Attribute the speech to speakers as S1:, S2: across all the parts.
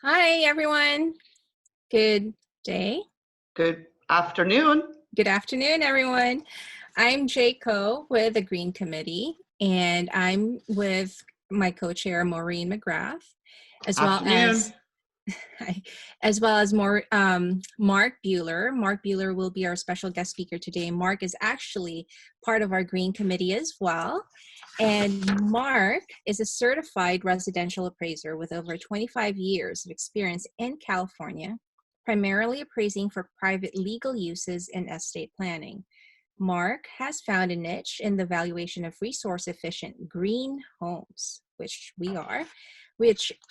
S1: Hi, everyone. Good day.
S2: Good afternoon.
S1: Good afternoon, everyone. I'm Jayco with the Green Committee, and I'm with my co-chair, Maureen McGrath, as well
S2: Afternoon.
S1: as as well as Mark Bueller. Mark Bueller will be our special guest speaker today. Mark is actually part of our Green Committee as well. And Mark is a certified residential appraiser with over 25 years of experience in California, primarily appraising for private legal uses in estate planning. Mark has found a niche in the valuation of resource-efficient green homes, which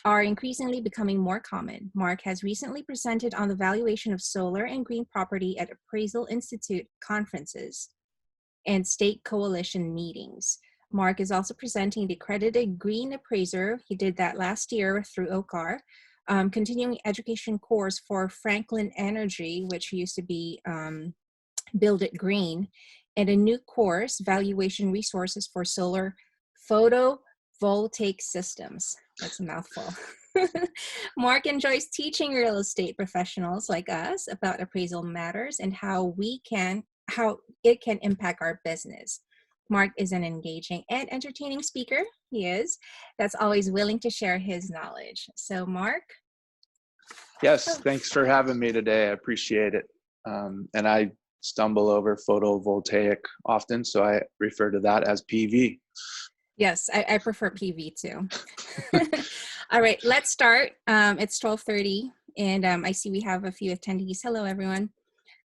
S1: are increasingly becoming more common. Mark has recently presented on the valuation of solar and green property at Appraisal Institute conferences and state coalition meetings. Mark is also presenting the accredited Green Appraiser. He did that last year through OCAR, continuing education course for Franklin Energy, which used to be Build It Green, and a new course, Valuation Resources for Solar Photovoltaic Systems. That's a mouthful. Mark enjoys teaching real estate professionals like us about appraisal matters and how it can impact our business. Mark is an engaging and entertaining speaker. He is. That's always willing to share his knowledge. So, Mark.
S3: Yes, thanks for having me today. I appreciate it. And I stumble over photovoltaic often, so I refer to that as PV.
S1: Yes, I prefer PV too. All right, let's start. It's 12:30, and I see we have a few attendees. Hello, everyone.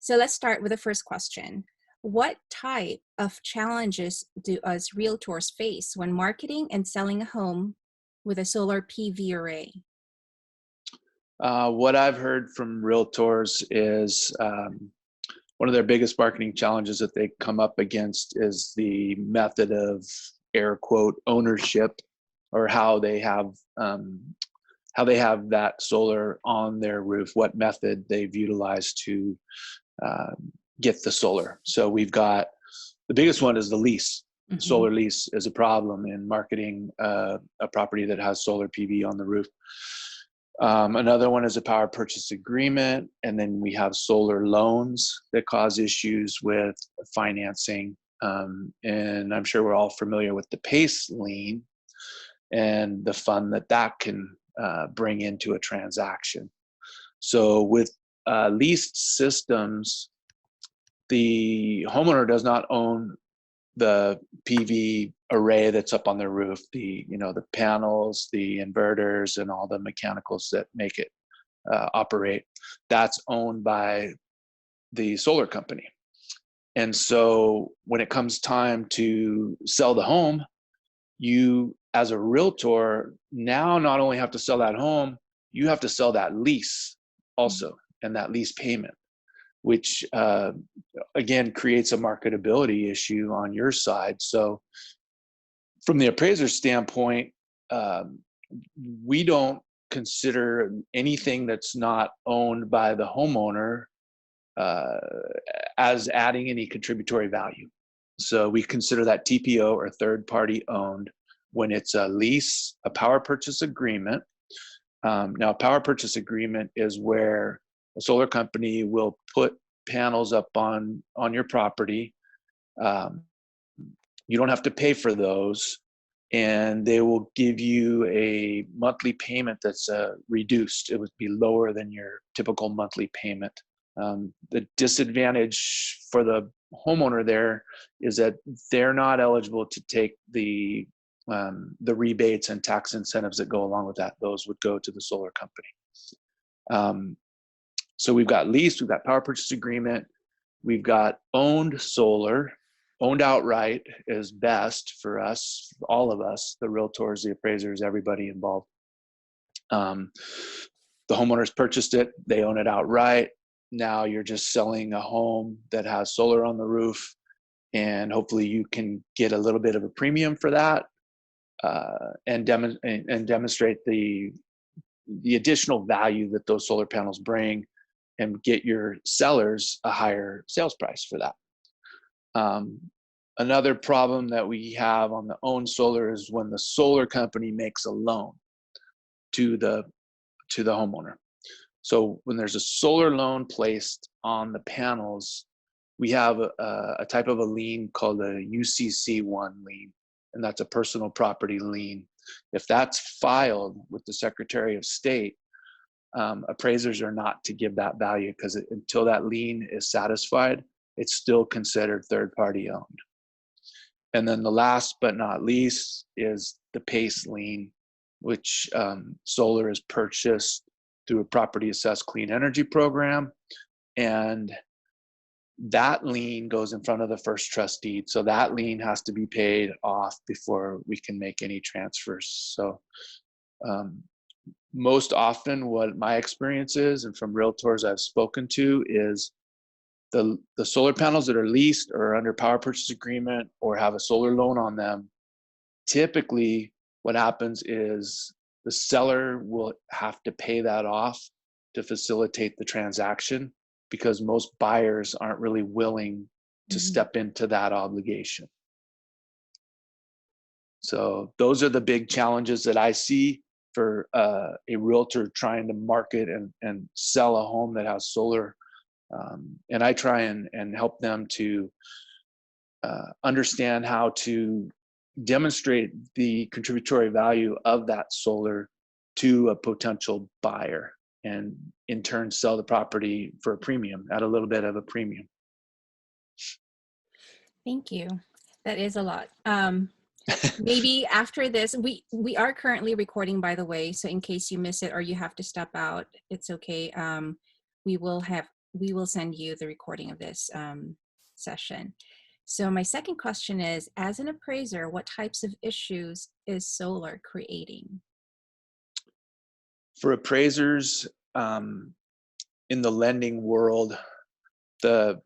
S1: So let's start with the first question. What type of challenges do us realtors face when marketing and selling a home with a solar PV array?
S3: What I've heard from realtors is one of their biggest marketing challenges that they come up against is the method of air quote ownership, or how they have that solar on their roof, what method they've utilized to get the solar. So we've got the biggest one is the lease. Mm-hmm. Solar lease is a problem in marketing a property that has solar PV on the roof. Another one is a power purchase agreement, and then we have solar loans that cause issues with financing. And I'm sure we're all familiar with the PACE lien and the fund that can bring into a transaction. So with leased systems, the homeowner does not own the PV array that's up on their roof, the panels, the inverters, and all the mechanicals that make it operate. That's owned by the solar company. And so when it comes time to sell the home, you as a realtor now not only have to sell that home, you have to sell that lease also, and that lease payment, which again creates a marketability issue on your side. So from the appraiser standpoint, we don't consider anything that's not owned by the homeowner as adding any contributory value. So we consider that TPO, or third party owned, when it's a lease, a power purchase agreement. Now, a power purchase agreement is where a solar company will put panels up on your property. You don't have to pay for those, and they will give you a monthly payment that's reduced. It would be lower than your typical monthly payment. The disadvantage for the homeowner there is that they're not eligible to take the rebates and tax incentives that go along with that. Those would go to the solar company. So we've got lease, we've got power purchase agreement, we've got owned solar. Owned outright is best for us, all of us, the realtors, the appraisers, everybody involved. The homeowners purchased it, they own it outright. Now you're just selling a home that has solar on the roof, and hopefully you can get a little bit of a premium for that, and demonstrate the additional value that those solar panels bring, and get your sellers a higher sales price for that. Another problem that we have on the owned solar is when the solar company makes a loan to to the homeowner. So when there's a solar loan placed on the panels, we have a type of a lien called a UCC1 lien, and that's a personal property lien. If that's filed with the Secretary of State, appraisers are not to give that value, because until that lien is satisfied, it's still considered third-party owned. And then the last but not least is the PACE lien, which solar is purchased through a property assessed clean energy program, and that lien goes in front of the first trust deed. So that lien has to be paid off before we can make any transfers. So most often what my experience is, and from realtors I've spoken to, is the solar panels that are leased or under power purchase agreement or have a solar loan on them, typically what happens is the seller will have to pay that off to facilitate the transaction, because most buyers aren't really willing to step into that obligation. So those are the big challenges that I see for a realtor trying to market and sell a home that has solar. And I try and help them to understand how to demonstrate the contributory value of that solar to a potential buyer, and in turn sell the property for a premium, at a little bit of a premium.
S1: Thank you. That is a lot. Maybe after this, we are currently recording, by the way, so in case you miss it or you have to step out, it's okay. We will send you the recording of this session. So my second question is, as an appraiser, what types of issues is solar creating?
S3: For appraisers in the lending world, the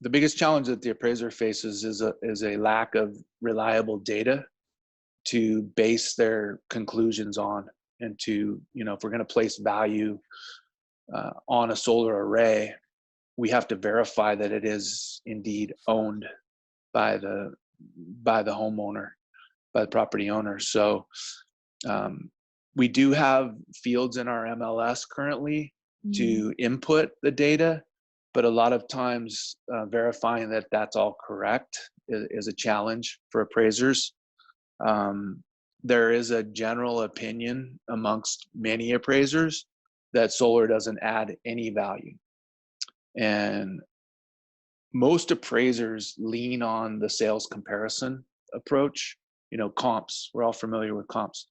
S3: biggest challenge that the appraiser faces is a lack of reliable data to base their conclusions on, and to, if we're going to place value on a solar array, we have to verify that it is indeed owned by the homeowner, by the property owner. So we do have fields in our MLS currently to input the data, but a lot of times verifying that that's all correct is a challenge for appraisers. There is a general opinion amongst many appraisers that solar doesn't add any value. And most appraisers lean on the sales comparison approach, comps. We're all familiar with comps.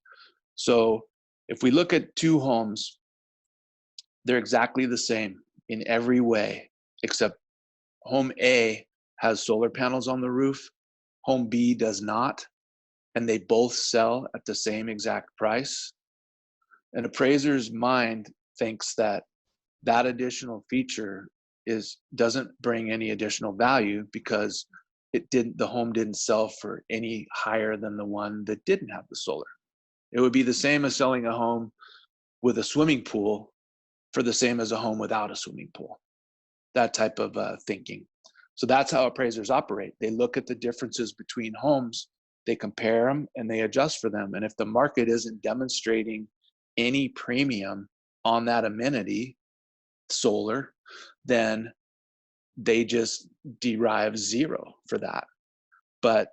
S3: So if we look at two homes, they're exactly the same in every way, except home A has solar panels on the roof, home B does not, and they both sell at the same exact price. An appraiser's mind thinks that additional feature doesn't bring any additional value, because the home didn't sell for any higher than the one that didn't have the solar. It would be the same as selling a home with a swimming pool for the same as a home without a swimming pool. That type of thinking. So that's how appraisers operate. They look at the differences between homes, they compare them, and they adjust for them. And if the market isn't demonstrating any premium on that amenity, solar, then they just derive zero for that. But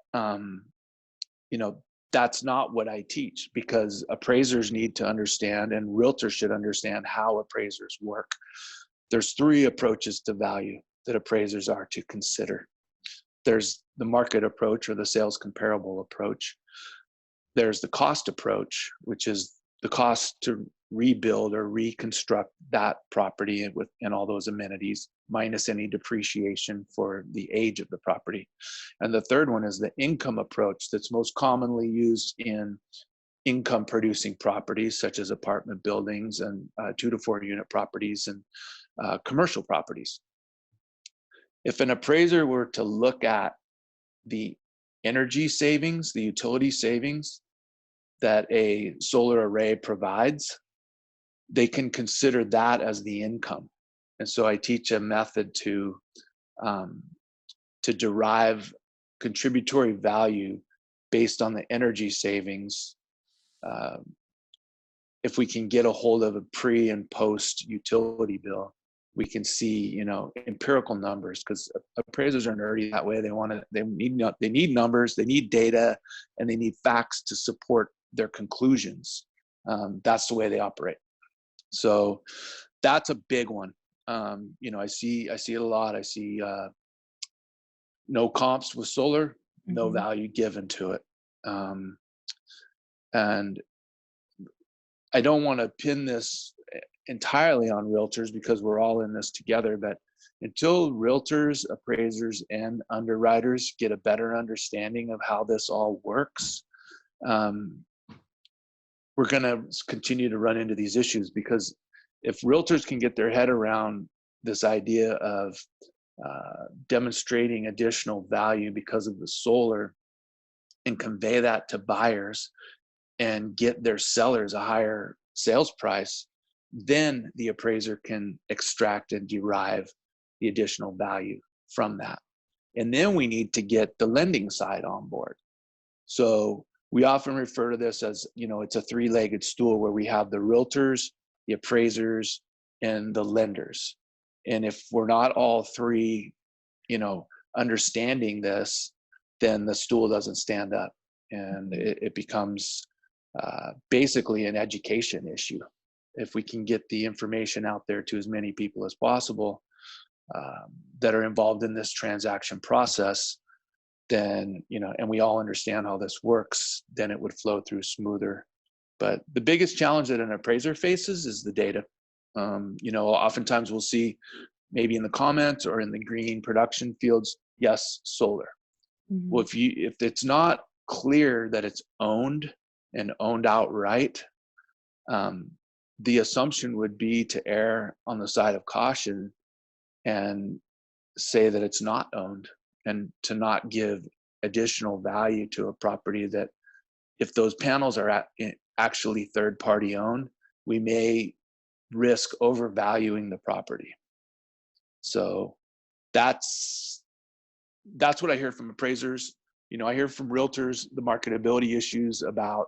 S3: that's not what I teach, because appraisers need to understand, and realtors should understand, how appraisers work. There's three approaches to value that appraisers are to consider. There's the market approach, or the sales comparable approach. There's the cost approach, which is the cost to rebuild or reconstruct that property and all those amenities, minus any depreciation for the age of the property. And the third one is the income approach, that's most commonly used in income producing properties, such as apartment buildings and 2 to 4 unit properties and commercial properties. If an appraiser were to look at the energy savings, the utility savings that a solar array provides, they can consider that as the income. And so I teach a method to derive contributory value based on the energy savings if we can get a hold of a pre and post utility bill, we can see, empirical numbers, because appraisers are nerdy that way. They need numbers, they need data, and they need facts to support their conclusions. That's the way they operate. So that's a big one. I see it a lot. I see no comps with solar, no value given to it. And I don't want to pin this entirely on realtors, because we're all in this together, but until realtors, appraisers, and underwriters get a better understanding of how this all works, we're going to continue to run into these issues. Because if realtors can get their head around this idea of demonstrating additional value because of the solar and convey that to buyers and get their sellers a higher sales price, then the appraiser can extract and derive the additional value from that. And then we need to get the lending side on board. So we often refer to this as, it's a three-legged stool, where we have the realtors, the appraisers, and the lenders. And if we're not all three, understanding this, then the stool doesn't stand up, and it becomes basically an education issue. If we can get the information out there to as many people as possible that are involved in this transaction process, then, and we all understand how this works, then it would flow through smoother. But the biggest challenge that an appraiser faces is the data. Oftentimes we'll see, maybe in the comments or in the green production fields, yes, solar. Well, if it's not clear that it's owned and owned outright, the assumption would be to err on the side of caution and say that it's not owned, and to not give additional value to a property that, if those panels are actually third party owned, we may risk overvaluing the property. So that's what I hear from appraisers. I hear from realtors the marketability issues about,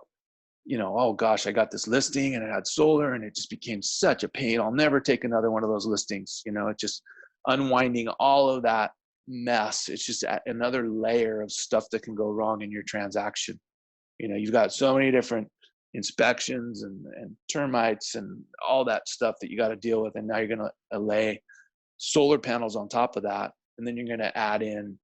S3: oh gosh, I got this listing and it had solar and it just became such a pain. I'll never take another one of those listings. It just unwinding all of that mess. It's just another layer of stuff that can go wrong in your transaction. You've got so many different inspections and termites and all that stuff that you got to deal with. And now you're going to lay solar panels on top of that. And then you're going to add in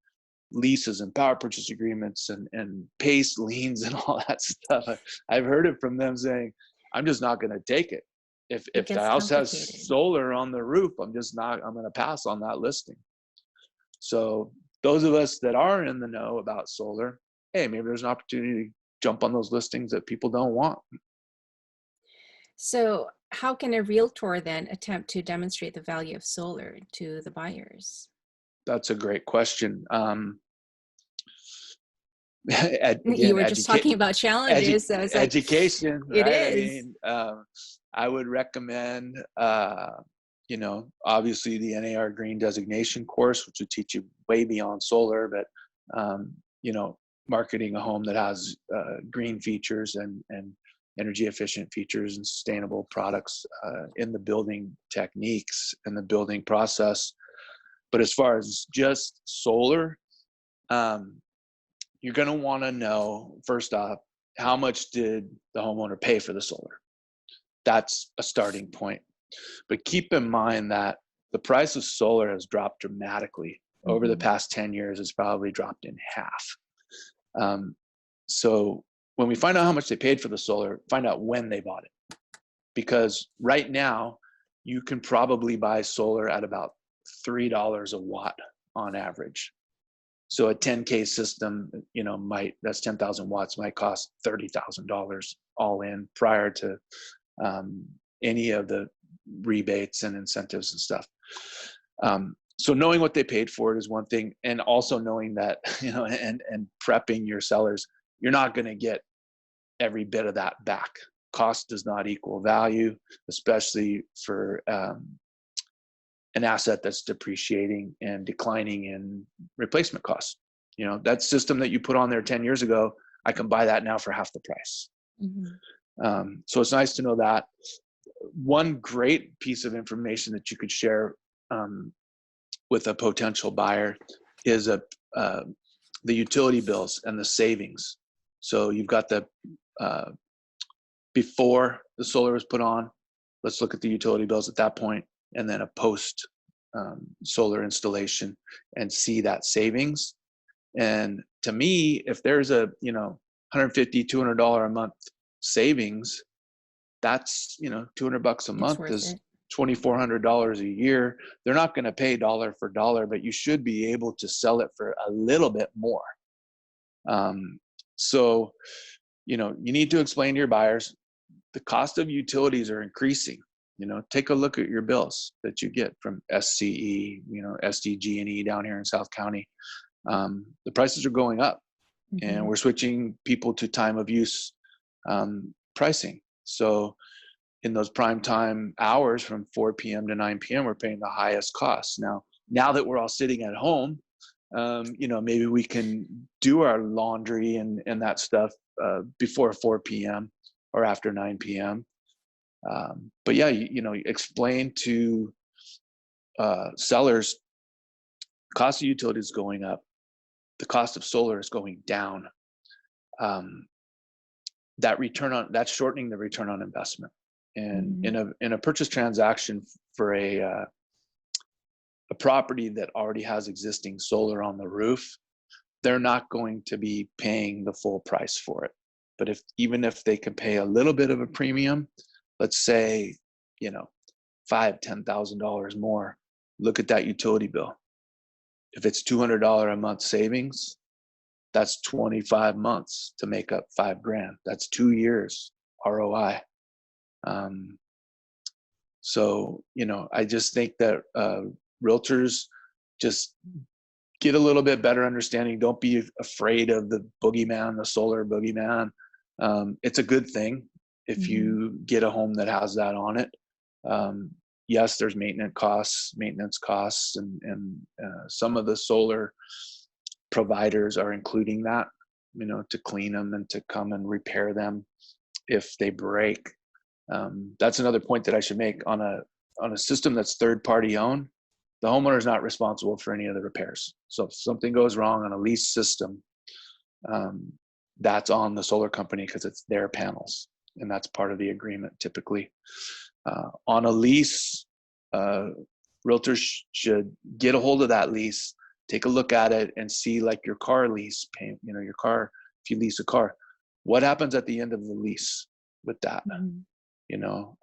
S3: leases and power purchase agreements and PACE liens and all that stuff. I've heard it from them saying, I'm just not going to take it. If the house has solar on the roof, I'm going to pass on that listing. So those of us that are in the know about solar, hey, maybe there's an opportunity to jump on those listings that people don't want.
S1: So how can a realtor then attempt to demonstrate the value of solar to the buyers?
S3: That's a great question.
S1: You were just talking about challenges. So it's like,
S3: education,
S1: it
S3: right?
S1: is.
S3: I would recommend, obviously the NAR green designation course, which would teach you way beyond solar, but, marketing a home that has green features and energy efficient features and sustainable products in the building techniques and the building process. But as far as just solar, you're going to want to know, first off, how much did the homeowner pay for the solar? That's a starting point. But keep in mind that the price of solar has dropped dramatically. Over the past 10 years, it's probably dropped in half. So when we find out how much they paid for the solar, find out when they bought it. Because right now, you can probably buy solar at about $3 a watt on average. So a 10K system, that's 10,000 watts, might cost $30,000 all in prior to any of the rebates and incentives and stuff. So knowing what they paid for it is one thing, and also knowing that, and prepping your sellers, you're not going to get every bit of that back. Cost does not equal value, especially for an asset that's depreciating and declining in replacement costs. That system that you put on there 10 years ago, I can buy that now for half the price. So it's nice to know that. One great piece of information that you could share with a potential buyer is the utility bills and the savings. So you've got the before the solar was put on, let's look at the utility bills at that point, and then a post solar installation and see that savings. And to me, if there's a $150, $200 a month savings, that's $200 a month is $2,400 a year. They're not going to pay dollar for dollar, but you should be able to sell it for a little bit more. So you need to explain to your buyers the cost of utilities are increasing. Take a look at your bills that you get from SCE, SDG&E down here in South County. The prices are going up, and we're switching people to time of use pricing. So in those prime time hours from 4 p.m. to 9 p.m., we're paying the highest costs. Now that we're all sitting at home, maybe we can do our laundry and that stuff before 4 p.m. or after 9 p.m. But yeah, explain to sellers, cost of utilities going up, the cost of solar is going down. That's shortening the return on investment. And in a purchase transaction for a property that already has existing solar on the roof, they're not going to be paying the full price for it. But even if they can pay a little bit of a premium, let's say, $5,000-$10,000 more, look at that utility bill. If it's $200 a month savings, that's 25 months to make up $5,000. That's 2 years ROI. So, I just think that realtors just get a little bit better understanding. Don't be afraid of the boogeyman, the solar boogeyman. It's a good thing if you get a home that has that on it. Yes, there's maintenance costs, and some of the solar providers are including that, to clean them and to come and repair them if they break. That's another point that I should make. On a system that's third party owned, the homeowner is not responsible for any of the repairs. So if something goes wrong on a lease system, that's on the solar company because it's their panels, and that's part of the agreement typically. On a lease, realtors should get a hold of that lease, take a look at it, and see, like your car lease payment, your car, if you lease a car, what happens at the end of the lease with that? Are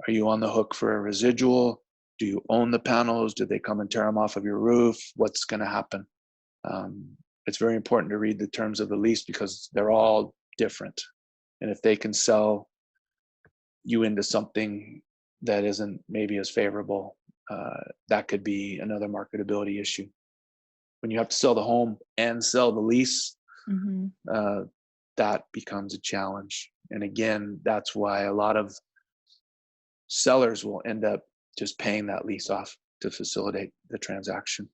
S3: you on the hook for a residual? Do you own the panels? Do they come and tear them off of your roof? What's going to happen? It's very important to read the terms of the lease because they're all different. And if they can sell you into something that isn't maybe as favorable, that could be another marketability issue. When you have to sell the home and sell the lease, that becomes a challenge. And again, that's why a lot of sellers will end up just paying that lease off to facilitate the transaction.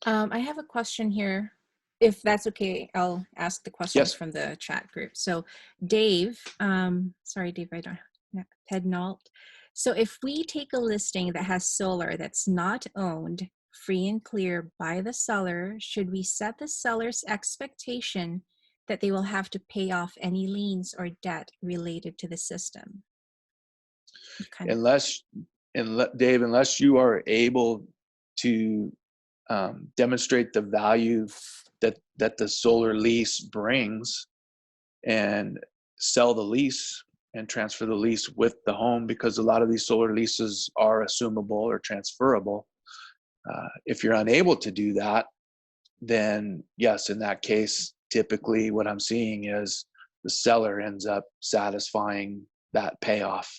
S1: I have a question here. If that's okay, I'll ask the questions from the chat group. So Dave, sorry, Dave, I don't have Pednault. So if we take a listing that has solar that's not owned, free and clear by the seller, should we set the seller's expectation that they will have to pay off any liens or debt related to the system?
S3: Unless you are able to demonstrate the value that the solar lease brings and sell the lease and transfer the lease with the home, because a lot of these solar leases are assumable or transferable. If you're unable to do that, then yes, in that case, typically what I'm seeing is the seller ends up satisfying that payoff.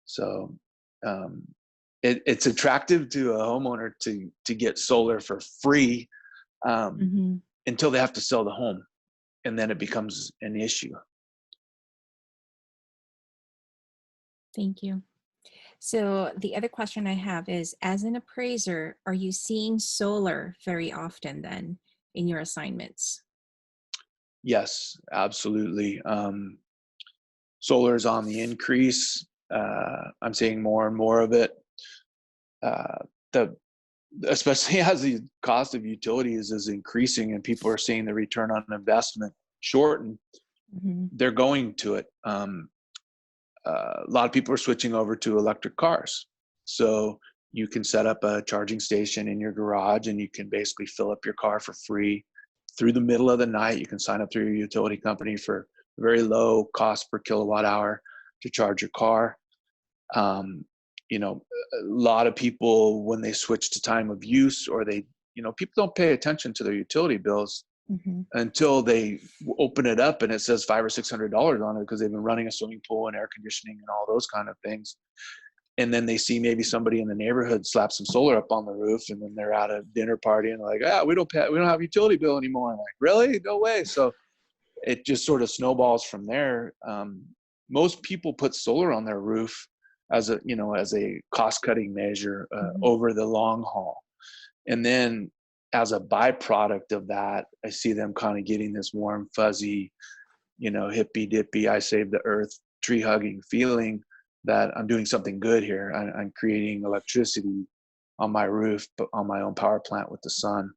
S3: So it's attractive to a homeowner to get solar for free until they have to sell the home, and then it becomes an issue.
S1: Thank you. So the other question I have is, as an appraiser, are you seeing solar very often then in your assignments?
S3: Yes, absolutely. solar is on the increase. I'm seeing more and more of it. Especially as the cost of utilities is increasing and people are seeing the return on investment shorten, they're going to it. A lot of people are switching over to electric cars. So you can set up a charging station in your garage and you can basically fill up your car for free through the middle of the night. You can sign up through your utility company for very low cost per kilowatt hour to charge your car. You know, a lot of people, when they switch to time of use, or they, you know, people don't pay attention to their utility bills until they open it up and it says $500 or $600 on it because they've been running a swimming pool and air conditioning and all those kind of things. And then they see maybe somebody in the neighborhood slap some solar up on the roof, and then they're at a dinner party and like, we don't have a utility bill anymore. I'm like, really? No way. So it just sort of snowballs from there. Most people put solar on their roof as a cost-cutting measure over the long haul. And then as a byproduct of that, I see them kind of getting this warm, fuzzy, you know, hippy dippy, I saved the earth, tree hugging feeling that I'm doing something good here. I'm creating electricity on my roof, but on my own power plant with the sun.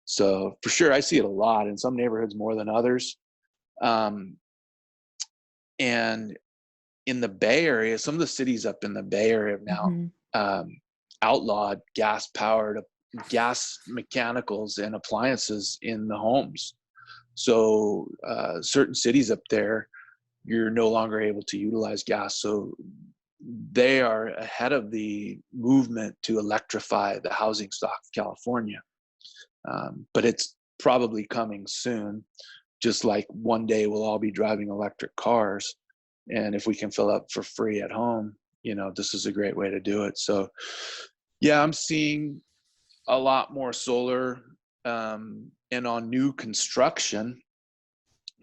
S3: So for sure, I see it a lot in some neighborhoods more than others. And in the Bay Area, some of the cities up in the Bay Area have now outlawed gas mechanicals and appliances in the homes. So certain cities up there, you're no longer able to utilize gas. So they are ahead of the movement to electrify the housing stock of California. But it's probably coming soon, just like one day we'll all be driving electric cars. And if we can fill up for free at home, you know, this is a great way to do it. So yeah, I'm seeing a lot more solar, and on new construction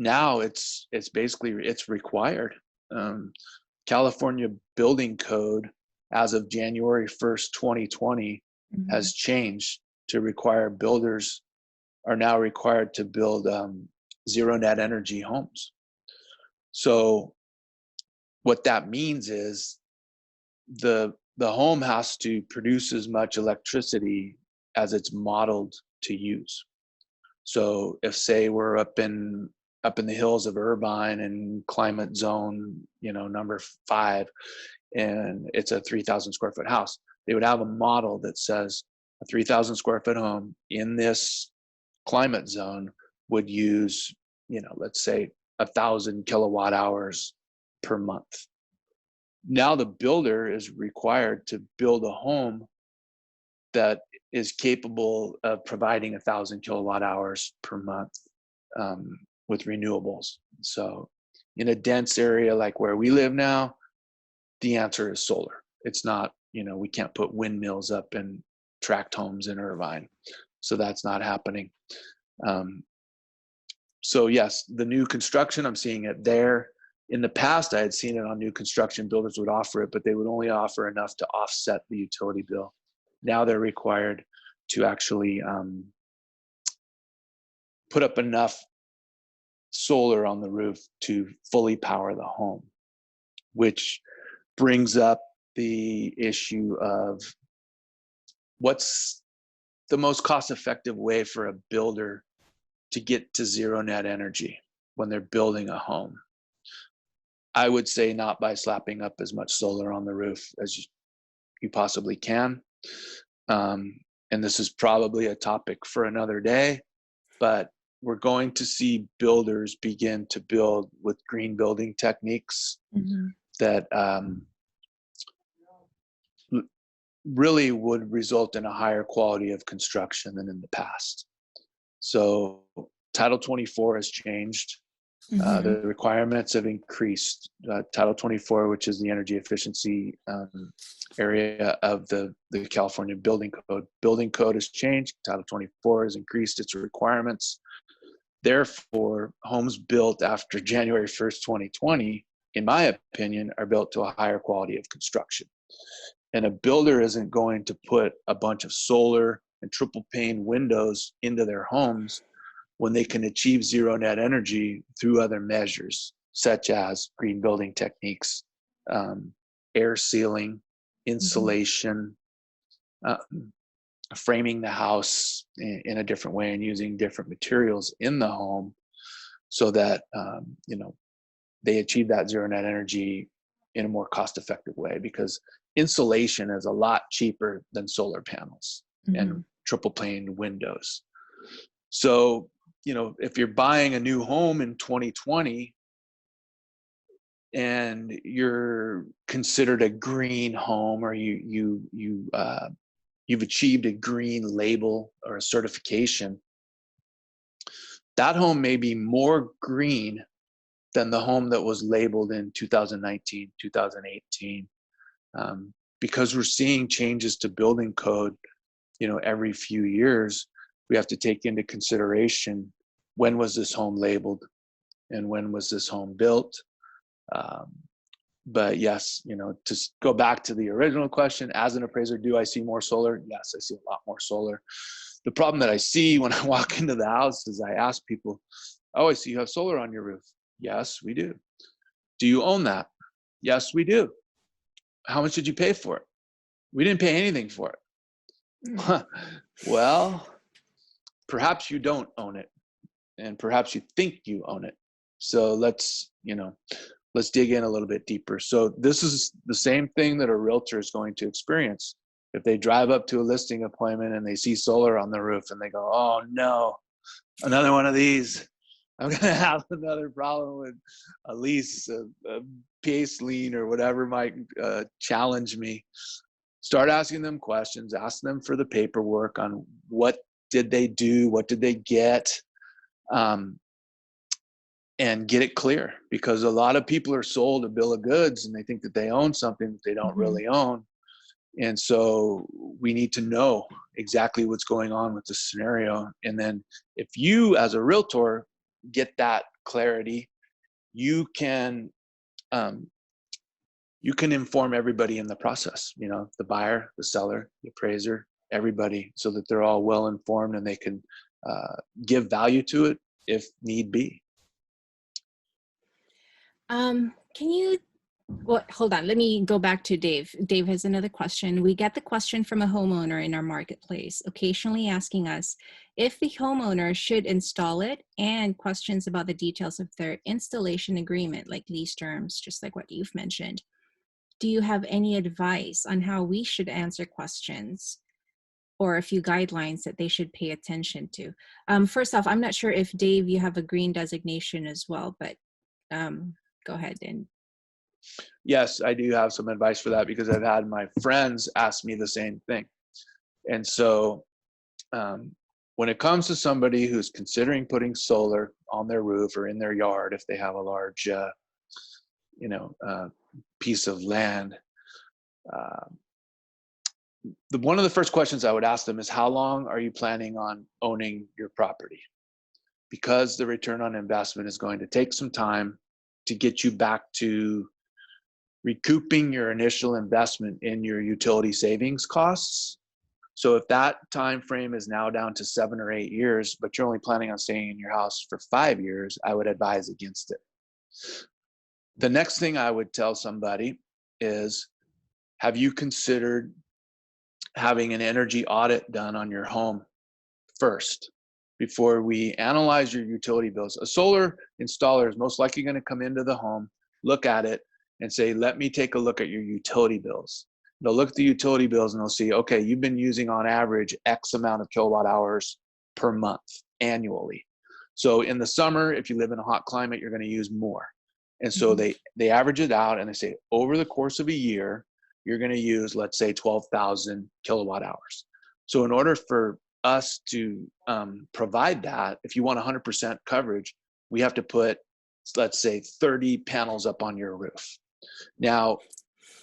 S3: now it's basically required. California building code as of January 1st, 2020 has changed to require builders are now required to build zero net energy homes. So what that means is the home has to produce as much electricity as it's modeled to use. So if, say, we're up in the hills of Irvine and climate zone, you know, number 5, and it's a 3,000 square foot house, they would have a model that says a 3,000 square foot home in this climate zone would use, you know, let's say 1,000 kilowatt hours per month. Now the builder is required to build a home that is capable of providing 1,000 kilowatt hours per month with renewables. So in a dense area like where we live now, the answer is solar. It's not, you know, we can't put windmills up in tract homes in Irvine. So that's not happening. So yes, the new construction, I'm seeing it there. In the past, I had seen it on new construction. Builders would offer it, but they would only offer enough to offset the utility bill. Now they're required to actually put up enough solar on the roof to fully power the home, which brings up the issue of what's the most cost-effective way for a builder to get to zero net energy when they're building a home. I would say not by slapping up as much solar on the roof as you possibly can. And this is probably a topic for another day, but we're going to see builders begin to build with green building techniques that really would result in a higher quality of construction than in the past. So Title 24 has changed. The requirements have increased. Title 24, which is the energy efficiency area of the California Building Code. Building Code has changed. Title 24 has increased its requirements. Therefore, homes built after January 1st, 2020, in my opinion, are built to a higher quality of construction. And a builder isn't going to put a bunch of solar and triple pane windows into their homes when they can achieve zero net energy through other measures, such as green building techniques, air sealing, insulation, framing the house in a different way and using different materials in the home so that they achieve that zero net energy in a more cost-effective way, because insulation is a lot cheaper than solar panels and triple pane windows. So if you're buying a new home in 2020 and you're considered a green home, or you've achieved a green label or a certification, that home may be more green than the home that was labeled in 2019, 2018, because we're seeing changes to building code, every few years. We have to take into consideration, when was this home labeled and when was this home built? But yes, to go back to the original question, as an appraiser, do I see more solar? Yes, I see a lot more solar. The problem that I see when I walk into the house is I ask people, oh, I see you have solar on your roof. Yes, we do. Do you own that? Yes, we do. How much did you pay for it? We didn't pay anything for it. Well, perhaps you don't own it, and perhaps you think you own it. So let's dig in a little bit deeper. So this is the same thing that a realtor is going to experience. If they drive up to a listing appointment and they see solar on the roof and they go, oh no, another one of these. I'm going to have another problem with a lease, a PACE lien, or whatever might challenge me. Start asking them questions, ask them for the paperwork on what did they do, what did they get, and get it clear, because a lot of people are sold a bill of goods and they think that they own something that they don't really own. And so we need to know exactly what's going on with the scenario. And then if you, as a realtor, get that clarity, you can inform everybody in the process, the buyer, the seller, the appraiser, everybody, so that they're all well informed and they can give value to it if need be.
S1: Well, hold on. Let me go back to Dave. Dave has another question. We get the question from a homeowner in our marketplace, occasionally asking us if the homeowner should install it, and questions about the details of their installation agreement, like lease terms, just like what you've mentioned. Do you have any advice on how we should answer questions, or a few guidelines that they should pay attention to? First off, I'm not sure if, Dave, you have a green designation as well, but go ahead. And
S3: yes, I do have some advice for that, because I've had my friends ask me the same thing. And so when it comes to somebody who's considering putting solar on their roof or in their yard, if they have a large piece of land, one of the first questions I would ask them is, how long are you planning on owning your property? Because the return on investment is going to take some time to get you back to recouping your initial investment in your utility savings costs. So if that time frame is now down to 7 or 8 years, but you're only planning on staying in your house for 5 years, I would advise against it. The next thing I would tell somebody is, have you considered having an energy audit done on your home first before we analyze your utility bills? A solar installer is most likely going to come into the home, look at it, and say, let me take a look at your utility bills. They'll look at the utility bills and they'll see, okay, you've been using on average X amount of kilowatt hours per month annually. So in the summer, if you live in a hot climate, you're going to use more. And so they average it out and they say, over the course of a year, you're going to use, let's say, 12,000 kilowatt hours. So in order for us to provide that, if you want 100% coverage, we have to put, let's say, 30 panels up on your roof. Now,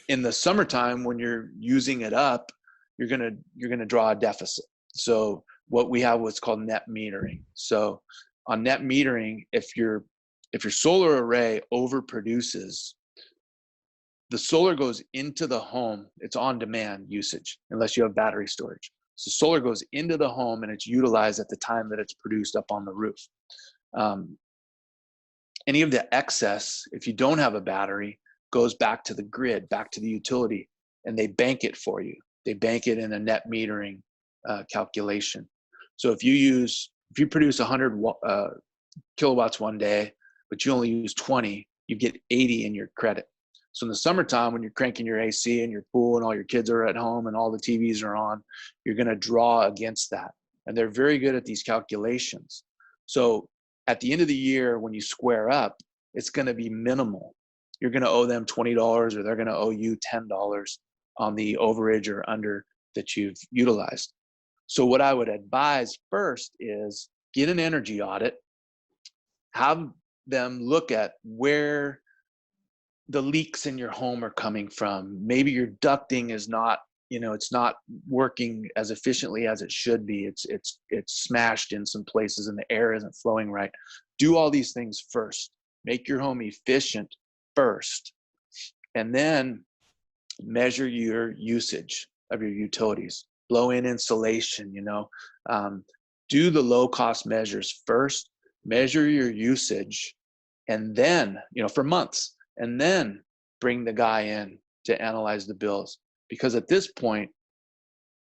S3: in the summertime, when you're using it up, you're gonna draw a deficit. So what we have what's called net metering. So on net metering, if your solar array overproduces, the solar goes into the home. It's on demand usage unless you have battery storage. So solar goes into the home and it's utilized at the time that it's produced up on the roof. Any of the excess, if you don't have a battery, goes back to the grid, back to the utility, and they bank it for you. They bank it in a net metering calculation. So if you produce 100 kilowatts one day, but you only use 20, you get 80 in your credit. So in the summertime, when you're cranking your AC in your pool and all your kids are at home and all the TVs are on, you're going to draw against that. And they're very good at these calculations. So at the end of the year, when you square up, it's going to be minimal. You're going to owe them $20 or they're going to owe you $10 on the overage or under that you've utilized. So what I would advise first is get an energy audit, have them look at where the leaks in your home are coming from. Maybe your ducting is not, it's not working as efficiently as it should be. It's smashed in some places and the air isn't flowing right. Do all these things first. Make your home efficient first, and then measure your usage of your utilities. Blow in insulation, do the low cost measures first, measure your usage, and then, for months, and then bring the guy in to analyze the bills. Because at this point,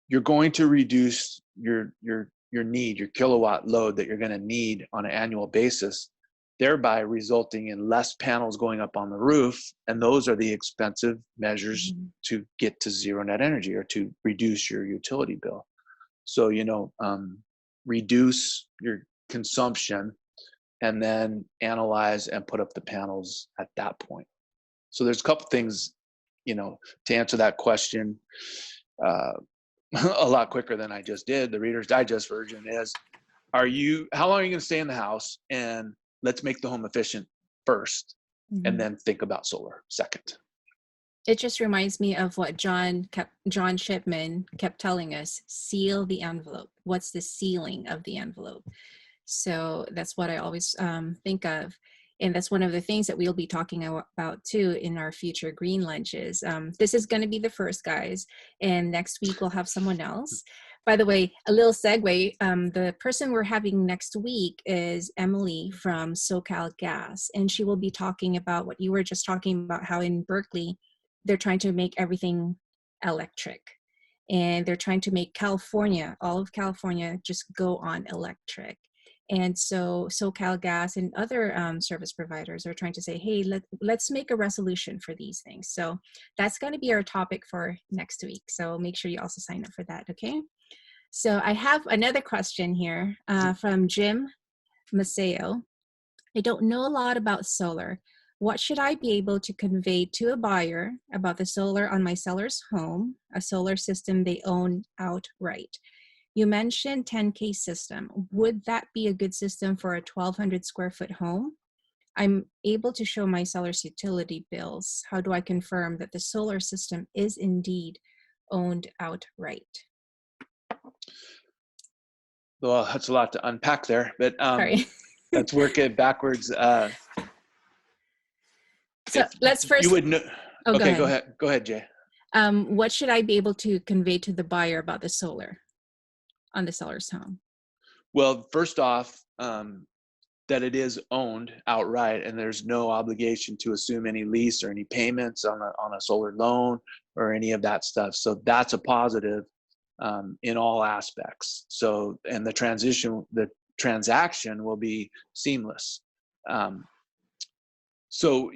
S3: you're going to reduce your need, your kilowatt load that you're going to need on an annual basis, thereby resulting in less panels going up on the roof. And those are the expensive measures to get to zero net energy or to reduce your utility bill. So, reduce your consumption and then analyze and put up the panels at that point. So there's a couple things, to answer that question a lot quicker than I just did. The Reader's Digest version is, how long are you going to stay in the house? And let's make the home efficient first, and then think about solar second.
S1: It just reminds me of what John Shipman kept telling us: seal the envelope. What's the sealing of the envelope? So that's what I always think of. And that's one of the things that we'll be talking about too in our future green lunches. This is going to be the first, guys. And next week we'll have someone else. By the way, a little segue. The person we're having next week is Emily from SoCal Gas. And she will be talking about what you were just talking about, how in Berkeley, they're trying to make everything electric. And they're trying to make California, all of California, just go on electric. And so SoCal Gas and other service providers are trying to say, hey, let's make a resolution for these things. So that's going to be our topic for next week. So make sure you also sign up for that, okay? So I have another question here from Jim Maceo. I don't know a lot about solar. What should I be able to convey to a buyer about the solar on my seller's home, a solar system they own outright? You mentioned 10K system. Would that be a good system for a 1,200 square foot home? I'm able to show my seller's utility bills. How do I confirm that the solar system is indeed owned outright?
S3: Well, that's a lot to unpack there, but
S1: Sorry.
S3: let's work it backwards.
S1: So let's first.
S3: You would know.
S1: Oh,
S3: okay,
S1: go ahead.
S3: Go ahead, Jay.
S1: What should I be able to convey to the buyer about the solar on the seller's home?
S3: Well, first off, that it is owned outright, and there's no obligation to assume any lease or any payments on a solar loan or any of that stuff. So that's a positive in all aspects. So, and the transaction will be seamless. So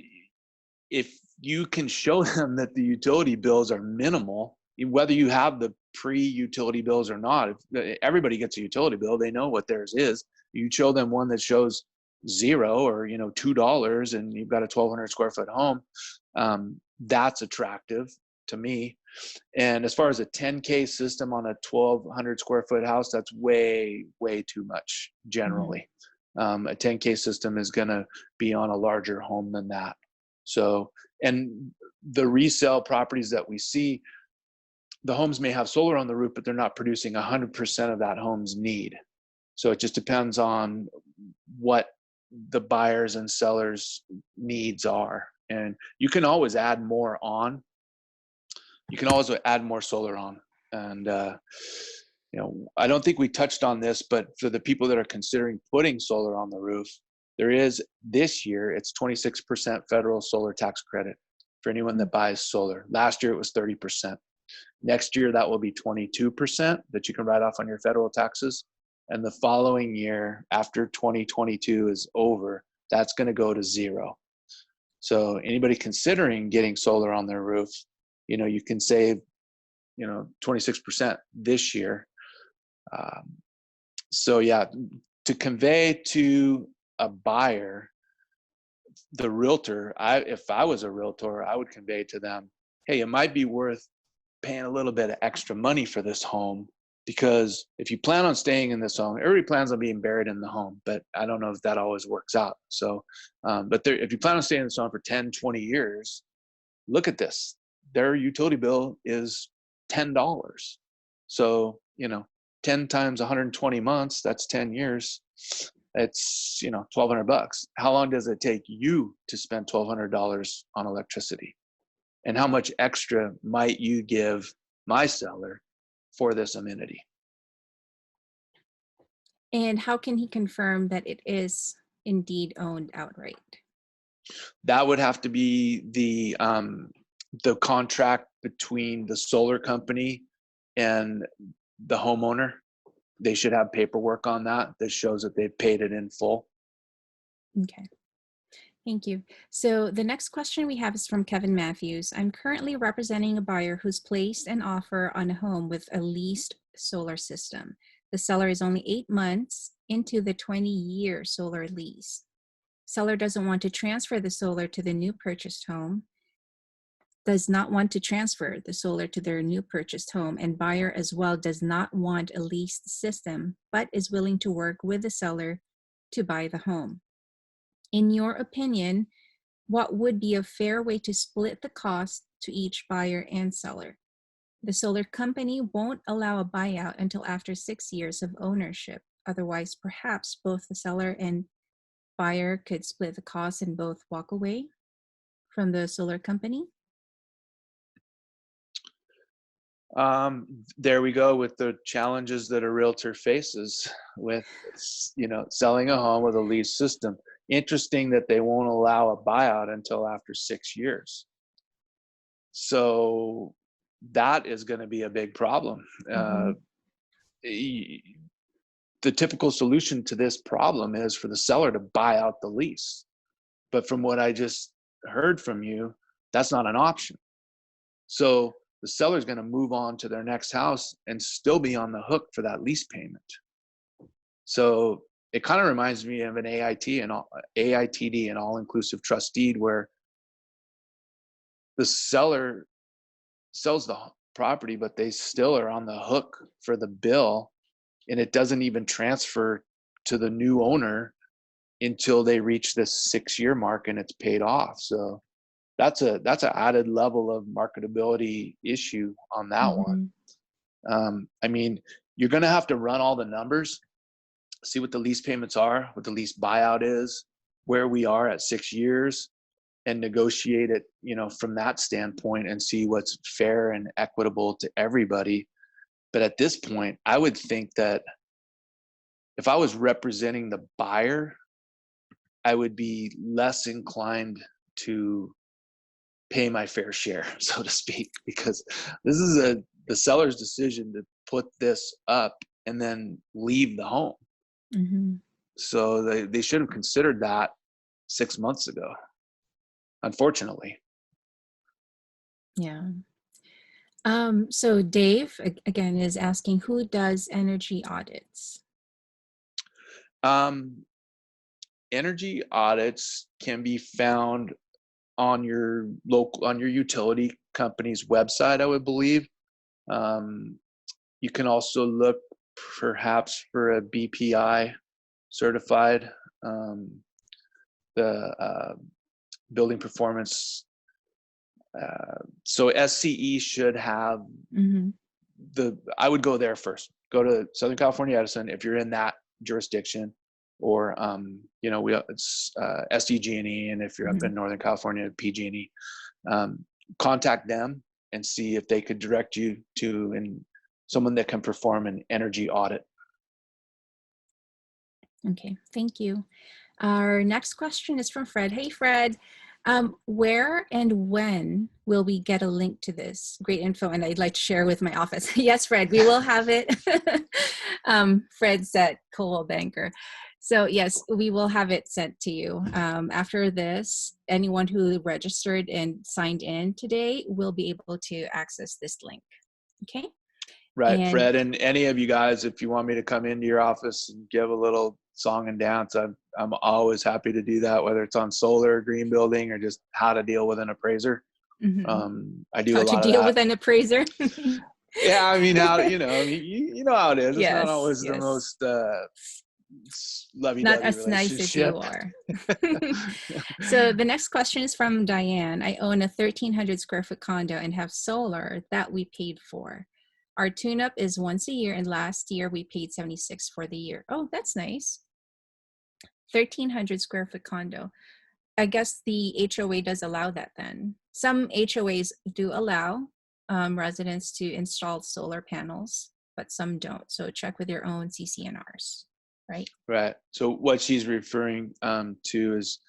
S3: if you can show them that the utility bills are minimal, whether you have the pre-utility bills or not, if everybody gets a utility bill, they know what theirs is. You show them one that shows $0 or $2, and you've got a 1,200 square foot home. That's attractive to me. And as far as a 10K system on a 1,200 square foot house, that's way too much generally. A 10K system is going to be on a larger home than that. So, and the resale properties that we see, the homes may have solar on the roof, but they're not producing 100% of that home's need. So it just depends on what the buyers and sellers' needs are. And you can always add more on. You can always add more solar on. And, I don't think we touched on this, but for the people that are considering putting solar on the roof, There is this year, it's 26% federal solar tax credit for anyone that buys solar. Last year it was 30%. Next year that will be 22% that you can write off on your federal taxes. And the following year, after 2022 is over, that's going to go to zero. So anybody considering getting solar on their roof, you can save, 26% this year. So yeah, to convey to a buyer, the realtor, if I was a realtor, I would convey to them, hey, it might be worth paying a little bit of extra money for this home, because if you plan on staying in this home, everybody plans on being buried in the home, but I don't know if that always works out. So, if you plan on staying in this home for 10, 20 years, look at this. Their utility bill is $10. So, 10 times 120 months, that's 10 years. It's, $1,200. How long does it take you to spend $1,200 on electricity? And how much extra might you give my seller for this amenity?
S1: And how can he confirm that it is indeed owned outright?
S3: That would have to be the contract between the solar company and the homeowner. They should have paperwork on that shows that they've paid it in full.
S1: Okay. Thank you. So the next question we have is from Kevin Matthews. I'm currently representing a buyer who's placed an offer on a home with a leased solar system. The seller is only 8 months into the 20-year solar lease. Seller doesn't want to transfer the solar to the new purchased home, does not want to transfer the solar to their new purchased home, and buyer as well does not want a leased system, but is willing to work with the seller to buy the home. In your opinion, what would be a fair way to split the cost to each buyer and seller? The solar company won't allow a buyout until after 6 years of ownership. Otherwise, perhaps both the seller and buyer could split the cost and both walk away from the solar company.
S3: There we go with the challenges that a realtor faces with, selling a home with a lease system. Interesting that they won't allow a buyout until after 6 years. So that is going to be a big problem. The typical solution to this problem is for the seller to buy out the lease. But from what I just heard from you, that's not an option. So the seller's going to move on to their next house and still be on the hook for that lease payment. So it kind of reminds me of an AITD, an all-inclusive trust deed, where the seller sells the property, but they still are on the hook for the bill, and it doesn't even transfer to the new owner until they reach this 6-year mark and it's paid off. So that's an added level of marketability issue on that one. You're going to have to run all the numbers, see what the lease payments are, what the lease buyout is, where we are at 6 years, and negotiate it, from that standpoint and see what's fair and equitable to everybody. But at this point, I would think that if I was representing the buyer, I would be less inclined to pay my fair share, so to speak, because this is the seller's decision to put this up and then leave the home. So they should have considered that 6 months ago, unfortunately.
S1: Yeah. So Dave, again, is asking, who does energy audits?
S3: Energy audits can be found on your utility company's website, I would believe. You can also look perhaps for a BPI certified, the building performance. So SCE should have I would go there first. Go to Southern California Edison if you're in that jurisdiction, or it's SDG&E, and if you're up in Northern California, PG&E. Contact them and see if they could direct you to someone that can perform an energy audit.
S1: Okay, thank you. Our next question is from Fred. Hey, Fred. Where and when will we get a link to this? Great info, and I'd like to share with my office. Yes, Fred, we will have it. Fred's at Coldwell Banker. So yes, we will have it sent to you. After this, anyone who registered and signed in today will be able to access this link. Okay?
S3: Right,
S1: And
S3: Fred, and any of you guys, if you want me to come into your office and give a little song and dance, I'm always happy to do that, whether it's on solar, green building, or just how to deal with an appraiser. I do
S1: how
S3: a
S1: to
S3: lot of
S1: deal
S3: that.
S1: with an appraiser.
S3: Yeah, I mean, how you know how it is. It's not
S1: Yes,
S3: always the
S1: yes.
S3: most
S1: Not
S3: lovey-dovey
S1: as nice as you
S3: relationship.
S1: are. So the next question is from Diane. I own a 1,300 square foot condo and have solar that we paid for. Our tune-up is once a year, and last year we paid $76 for the year. Oh, that's nice. 1,300 square foot condo. I guess the HOA does allow that then. Some HOAs do allow residents to install solar panels, but some don't. So check with your own CCNRs, right?
S3: Right. So what she's referring to is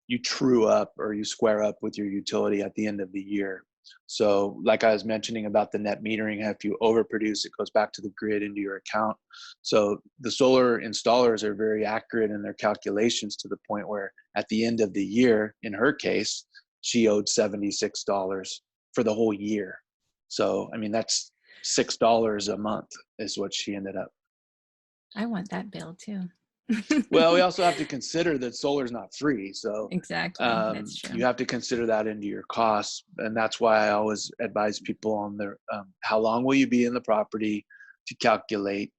S3: you true up or you square up with your utility at the end of the year. So like I was mentioning about the net metering, if you overproduce, it goes back to the grid into your account. So the solar installers are very accurate in their calculations to the point where at the end of the year, in her case, she owed $76 for the whole year. So, I mean, that's $6 a month is what she ended up.
S1: I want that bill too.
S3: Well, we also have to consider that solar is not free. So
S1: Exactly. That's true.
S3: you have to consider that into your costs. And that's why I always advise people on their, how long will you be in the property to calculate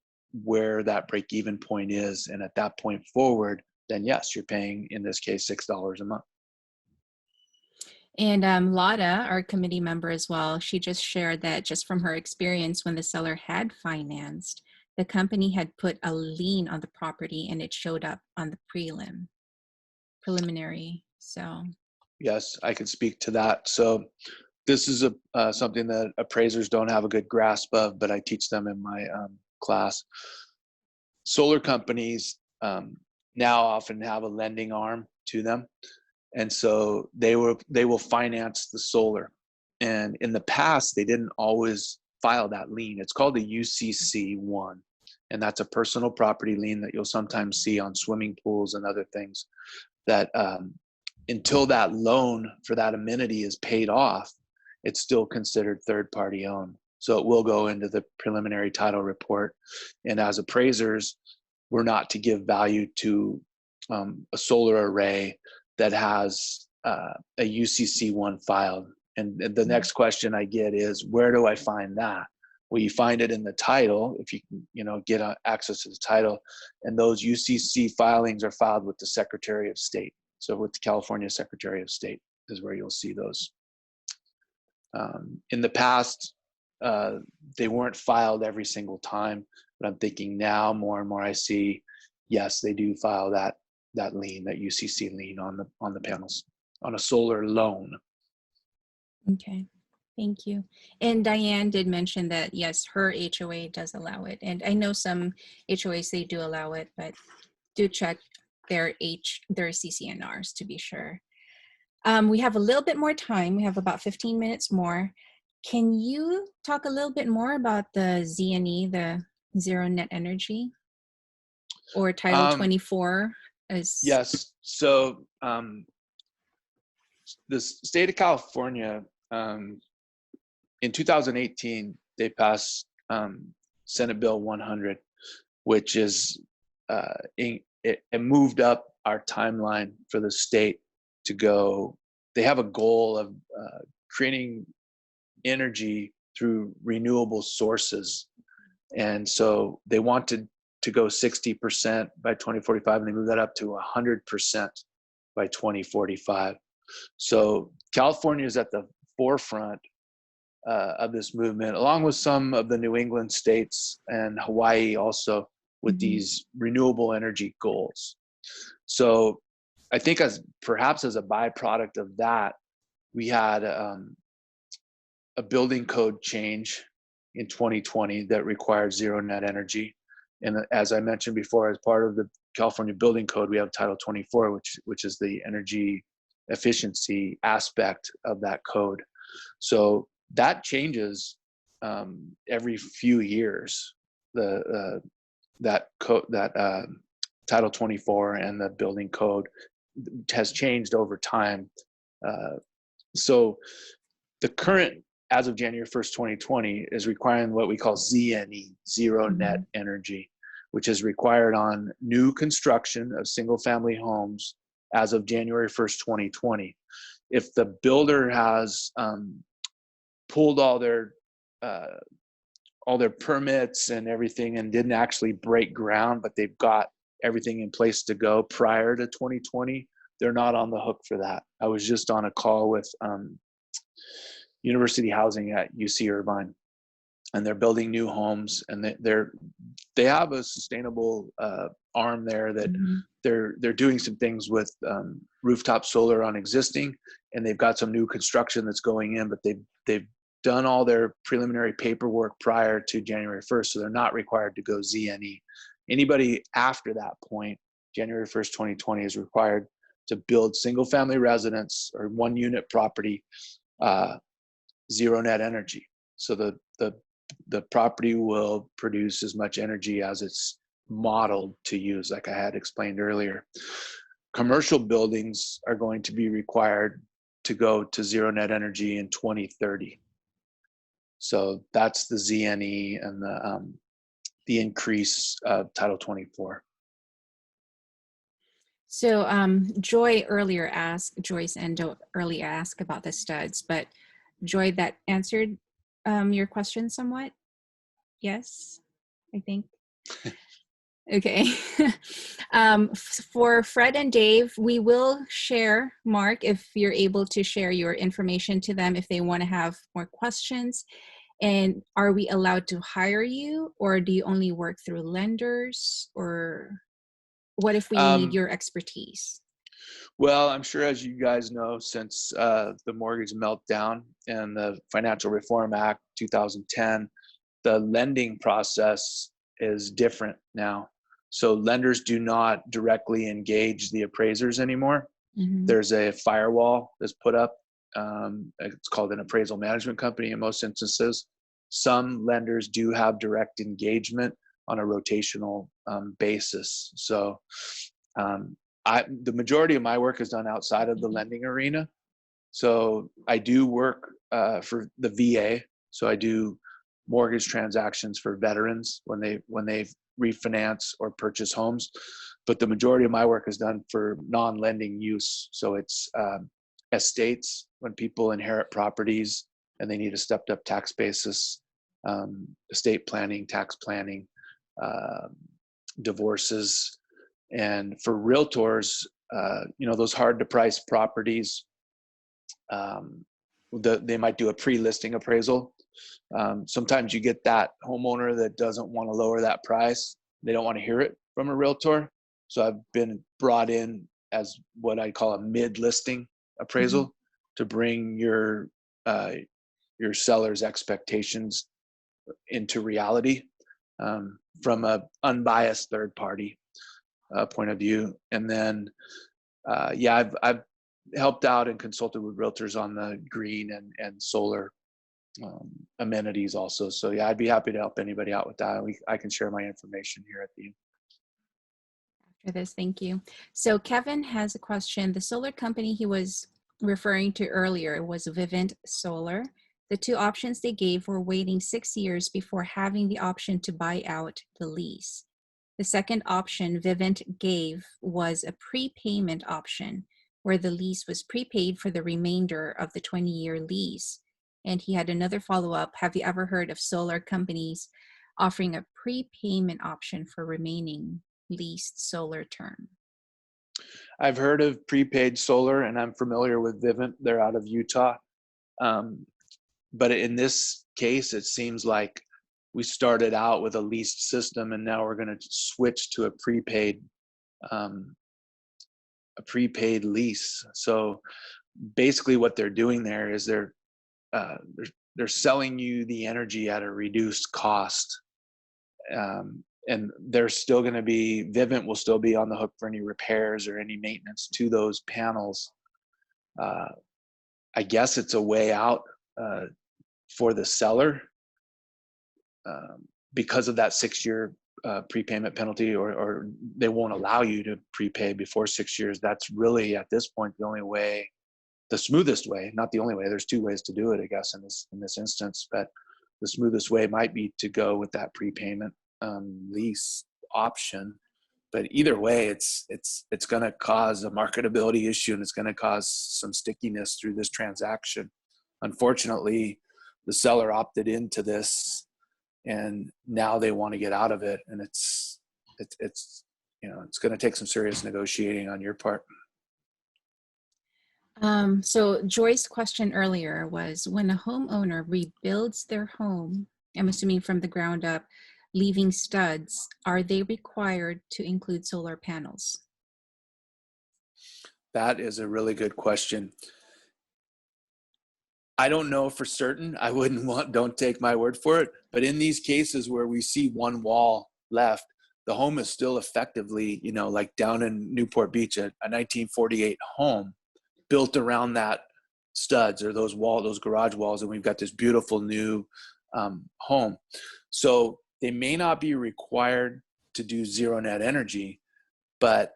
S3: where that break even point is. And at that point forward, then yes, you're paying, in this case, $6 a month.
S1: And Lada, our committee member as well, she just shared that just from her experience when the seller had financed, the company had put a lien on the property and it showed up on the preliminary. So
S3: yes, I could speak to that. So this is something that appraisers don't have a good grasp of, but I teach them in my class. Solar companies now often have a lending arm to them, and so they will finance the solar. And in the past, they didn't always file that lien. It's called a UCC1, and that's a personal property lien that you'll sometimes see on swimming pools and other things. That until that loan for that amenity is paid off, it's still considered third-party owned. So it will go into the preliminary title report. And as appraisers, we're not to give value to a solar array that has a UCC1 filed. And the next question I get is, where do I find that? Well, you find it in the title if you can, get access to the title. And those UCC filings are filed with the Secretary of State. So with the California Secretary of State is where you'll see those. In the past, they weren't filed every single time, but I'm thinking now more and more I see, yes, they do file that lien, that UCC lien on the panels, on a solar loan.
S1: okay, thank you. And Diane did mention that yes, her HOA does allow it, and I know some HOAs they do allow it, but do check their CCNRs to be sure. We have a little bit more time. We have about 15 minutes more. Can you talk a little bit more about the ZNE, the Zero Net Energy, or Title 24?
S3: Yes. So the state of California, in 2018, they passed Senate Bill 100, which is it moved up our timeline for the state to go. They have a goal of creating energy through renewable sources, and so they wanted to go 60% by 2045, and they moved that up to 100% by 2045. So California is at the forefront of this movement, along with some of the New England states and Hawaii also, with these renewable energy goals. So I think perhaps as a byproduct of that, we had a building code change in 2020 that required zero net energy. And as I mentioned before, as part of California Building Code, we have Title 24, which is the energy efficiency aspect of that code. So that changes every few years. That code, that Title 24 and the building code has changed over time. So the current, as of January 1st, 2020, is requiring what we call ZNE, zero net energy, which is required on new construction of single family homes as of January 1st, 2020. If the builder has pulled all their permits and everything and didn't actually break ground, but they've got everything in place to go prior to 2020, they're not on the hook for that. I was just on a call with University Housing at UC Irvine, and they're building new homes, and they have a sustainable arm there that they're doing some things with rooftop solar on existing, and they've got some new construction that's going in, but they've done all their preliminary paperwork prior to January 1st, so they're not required to go ZNE. Anybody after that point, January 1st, 2020, is required to build single family residence or one unit property, zero net energy. So the property will produce as much energy as it's modeled to use, like I had explained earlier. Commercial buildings are going to be required to go to zero net energy in 2030. So that's the ZNE and the increase of Title 24.
S1: So Joyce earlier asked about the studs, but Joy, that answered your question somewhat? Yes, I think. Okay. For Fred and Dave, we will share, Mark, if you're able to share your information to them if they want to have more questions. And are we allowed to hire you, or do you only work through lenders, or what if we need your expertise?
S3: Well, I'm sure, as you guys know, since the mortgage meltdown and the Financial Reform Act 2010, the lending process is different now. So lenders do not directly engage the appraisers anymore. There's a firewall that's put up. It's called an appraisal management company in most instances. Some lenders do have direct engagement on a rotational basis. So the majority of my work is done outside of the lending arena. So I do work for the VA. So I do mortgage transactions for veterans when they refinance or purchase homes. But the majority of my work is done for non-lending use. So it's estates, when people inherit properties and they need a stepped up tax basis, estate planning, tax planning, divorces. And for realtors, those hard to price properties, they might do a pre-listing appraisal. Sometimes you get that homeowner that doesn't want to lower that price. They don't want to hear it from a realtor. So I've been brought in as what I call a mid-listing appraisal to bring your seller's expectations into reality from an unbiased third party point of view. And then, I've helped out and consulted with realtors on the green and solar amenities also. So I'd be happy to help anybody out with that. I can share my information here at the end.
S1: After this, thank you. So Kevin has a question. The solar company he was referring to earlier was Vivint Solar. The two options they gave were waiting 6 years before having the option to buy out the lease. The second option Vivint gave was a prepayment option, where the lease was prepaid for the remainder of the 20-year lease. And he had another follow-up. Have you ever heard of solar companies offering a prepayment option for remaining leased solar term?
S3: I've heard of prepaid solar, and I'm familiar with Vivint. They're out of Utah. But in this case, it seems like we started out with a leased system, and now we're going to switch to a prepaid lease. So basically what they're doing there is they're selling you the energy at a reduced cost. and they're still going to be, Vivint will still be on the hook for any repairs or any maintenance to those panels. I guess it's a way out for the seller because of that 6-year prepayment penalty, or they won't allow you to prepay before 6 years. That's really at this point the only way, the smoothest way, not the only way. There's 2 ways to do it, I guess, in this instance, but the smoothest way might be to go with that prepayment lease option. But either way, it's going to cause a marketability issue, and it's going to cause some stickiness through this transaction. Unfortunately, the seller opted into this, and now they want to get out of it, and it's going to take some serious negotiating on your part.
S1: So Joyce's question earlier was, when a homeowner rebuilds their home, I'm assuming from the ground up, leaving studs, are they required to include solar panels?
S3: That is a really good question. I don't know for certain. I don't take my word for it. But in these cases where we see one wall left, the home is still effectively, like down in Newport Beach, a 1948 home built around that studs or those garage walls. And we've got this beautiful new home. So they may not be required to do zero net energy, but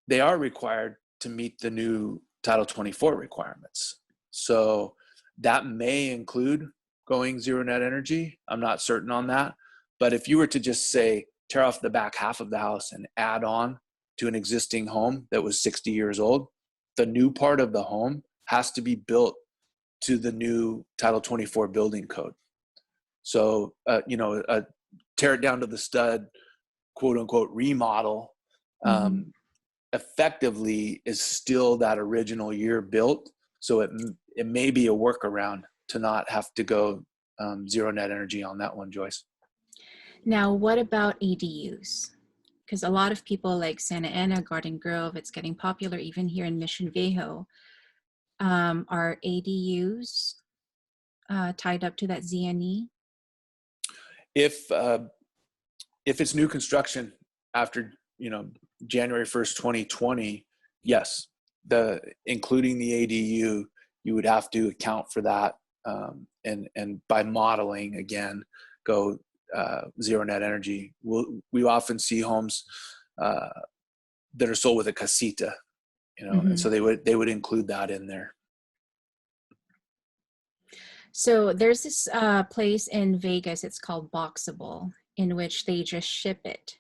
S3: they are required to meet the new Title 24 requirements. So that may include going zero net energy. I'm not certain on that. But if you were to just say, tear off the back half of the house and add on to an existing home that was 60 years old, the new part of the home has to be built to the new Title 24 building code. So, tear it down to the stud, quote unquote, remodel, effectively is still that original year built. So it may be a workaround to not have to go zero net energy on that one, Joyce.
S1: Now, what about ADUs? Because a lot of people like Santa Ana, Garden Grove, it's getting popular even here in Mission Viejo. Are ADUs tied up to that ZNE?
S3: If it's new construction after January 1st, 2020, yes, including the ADU, you would have to account for that, and by modeling again, go zero net energy. We often see homes that are sold with a casita, and so they would include that in there.
S1: So there's this place in Vegas, it's called Boxable, in which they just ship it.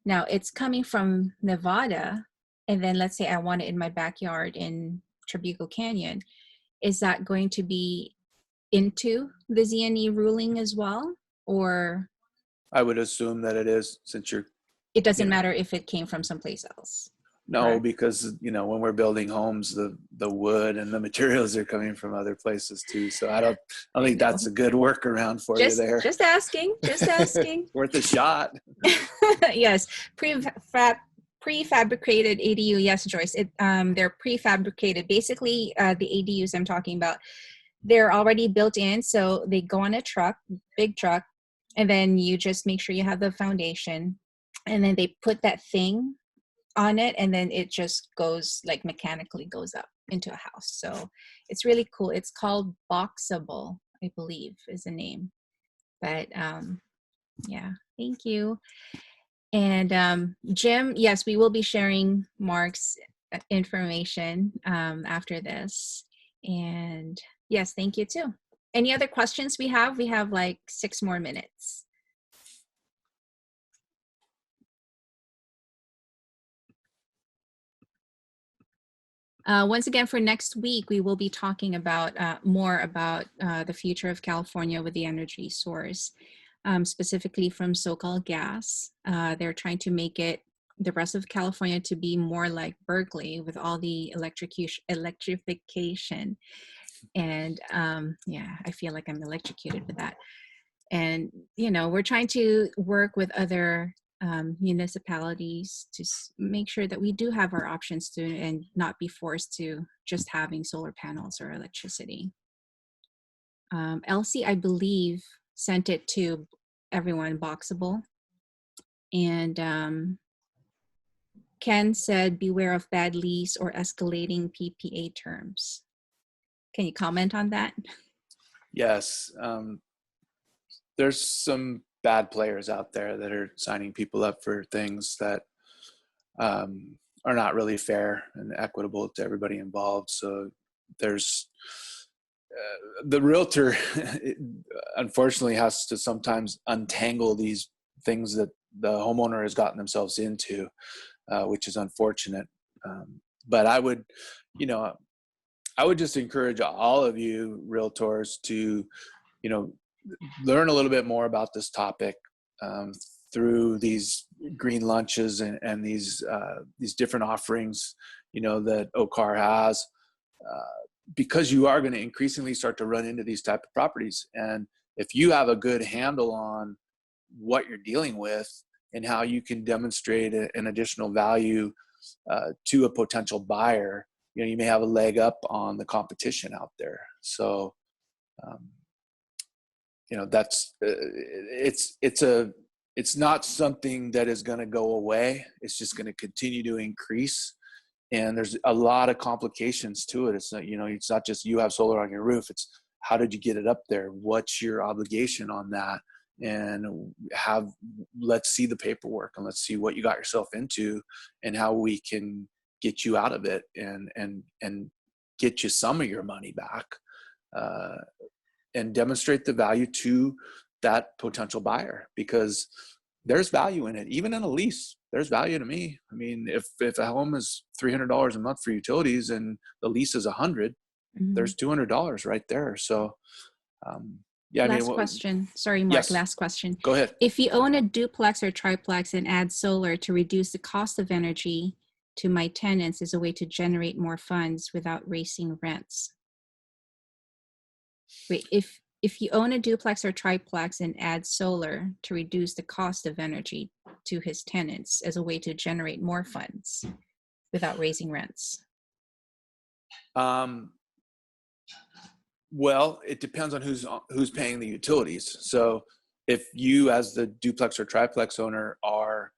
S1: Now it's coming from Nevada, and then let's say I want it in my backyard in Trabuco Canyon. Is that going to be into the ZNE ruling as well? Or
S3: I would assume that it is, since
S1: it doesn't matter if it came from someplace else?
S3: No,
S1: correct?
S3: because when we're building homes, the wood and the materials are coming from other places too. So I don't think that's a good workaround for you there.
S1: Just asking.
S3: Worth a shot.
S1: Yes, prefabricated ADU. Yes, Joyce. They're prefabricated. Basically, the ADUs I'm talking about, they're already built in, so they go on a truck, big truck, and then you just make sure you have the foundation, and then they put that thing on it, and then it just goes, like, mechanically goes up into a house. So it's really cool. It's called Boxable, I believe is the name. But yeah, thank you. And Jim, yes, we will be sharing Mark's information after this. And yes, thank you too. Any other questions we have? We have like 6 more minutes. Once again, for next week, we will be talking about more about the future of California with the energy source, specifically from SoCal Gas. They're trying to make it, the rest of California, to be more like Berkeley with all the electrification. And yeah, I feel like I'm electrocuted with that. And, we're trying to work with other municipalities to make sure that we do have our options to, and not be forced to just having solar panels or electricity. Elsie, I believe, sent it to everyone, Boxable. And Ken said, beware of bad lease or escalating PPA terms. Can you comment on that?
S3: Yes. There's some bad players out there that are signing people up for things that are not really fair and equitable to everybody involved. So there's the realtor unfortunately has to sometimes untangle these things that the homeowner has gotten themselves into, which is unfortunate. But I would, you know, I would just encourage all of you realtors to, you know, learn a little bit more about this topic through these green lunches and these different offerings, you know, that OCAR has, because you are going to increasingly start to run into these type of properties. And if you have a good handle on what you're dealing with and how you can demonstrate an additional value to a potential buyer, you know, you may have a leg up on the competition out there. So, you know, that's it's not something that is going to go away. It's just going to continue to increase, and there's a lot of complications to it. It's not, you know, it's not just you have solar on your roof. It's how did you get it up there? What's your obligation on that? And let's see the paperwork and let's see what you got yourself into and how we can get you out of it and get you some of your money back, and demonstrate the value to that potential buyer, because there's value in it. Even in a lease, there's value to me. I mean, if a home is $300 a month for utilities and the lease is $100, there's $200 right there. So, yeah.
S1: Last question. Sorry, Mark.
S3: Yes.
S1: Last question.
S3: Go ahead.
S1: If you own a duplex or triplex and add solar to reduce the cost of energy to my tenants as a way to generate more funds without raising rents. Wait, if you own a duplex or triplex and add solar to reduce the cost of energy to his tenants as a way to generate more funds without raising rents.
S3: Well, it depends on who's paying the utilities. So if you as the duplex or triplex owner are